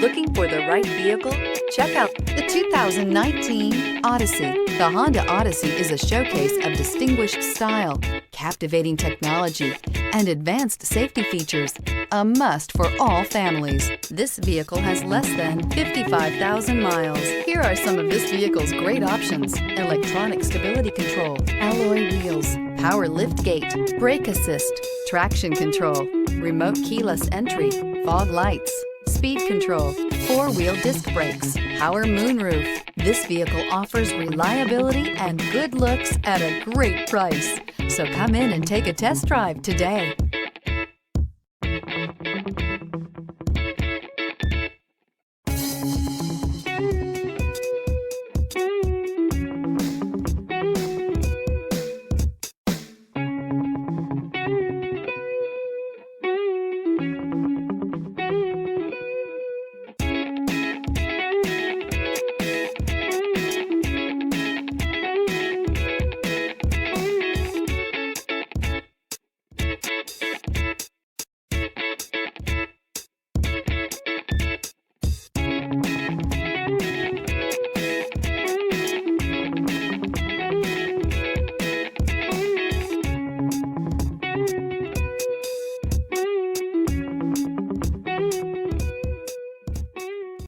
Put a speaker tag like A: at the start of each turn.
A: Looking for the right vehicle? Check out the 2019 Odyssey. The Honda Odyssey is a showcase of distinguished style, captivating technology, and advanced safety features. A must for all families. This vehicle has less than 55,000 miles. Here are some of this vehicle's great options: electronic stability control, alloy wheels, power liftgate, brake assist, traction control, remote keyless entry, fog lights, speed control, four-wheel disc brakes, power moonroof. This vehicle offers reliability and good looks at a great price. So come in and take a test drive today.